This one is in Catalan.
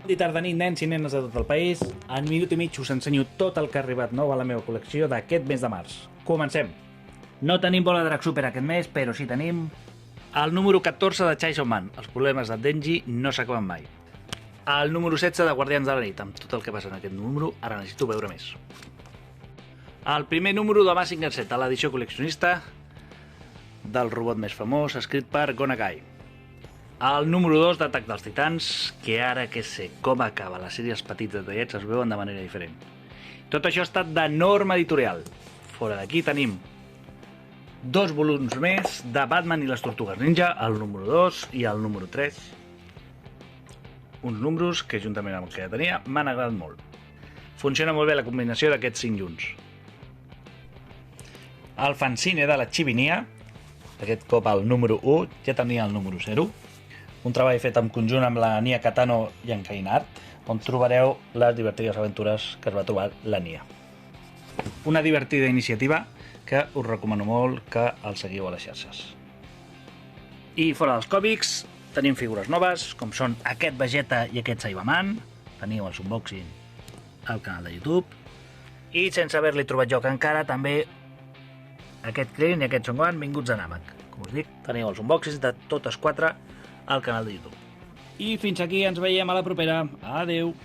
I tarda nit, nens i nenes de tot el país. En minut i mig us ensenyo tot el que ha arribat nou a la meva col·lecció d'aquest mes de març. Comencem! No tenim bola de drac super aquest mes, però sí tenim el número 14 de Chainsaw Man. Els problemes de Denji no s'acaben mai. El número 16 de Guardians de la Nit. Amb tot el que passa en aquest número, ara necessito veure més. El primer número de Mazinger Z, l'edició col·leccionista del robot més famós, escrit per Gonagai. El número 2 d'Atac dels Titans, que ara que sé com acaba la sèrie, els petits detallets es veuen de manera diferent. Tot això ha estat de Norma Editorial. Fora d'aquí tenim 2 volums més de Batman i les Tortugues Ninja, el número 2 i el número 3. Uns números que, juntament amb el que ja tenia, m'han agradat molt. Funciona molt bé la combinació d'aquests 5 junts. El fanzine de la Chivinia, aquest cop el número 1, ja tenia el número 0. Un treball fet en conjunt amb la Nia Katano i en Kainart, on trobareu les divertides aventures que es va trobar la Nia. Una divertida iniciativa que us recomano molt que el seguiu a les xarxes. I fora dels còmics tenim figures noves, com són aquest Vegeta i aquest Cyberman. Teniu els unboxing al canal de YouTube. I sense haver-li trobat joc encara, també aquest Krillin i aquest Son Gohan vinguts a Namek. Com us dic, teniu els unboxings de totes 4 al canal de YouTube. I fins aquí, ens veiem a la propera. Adeu!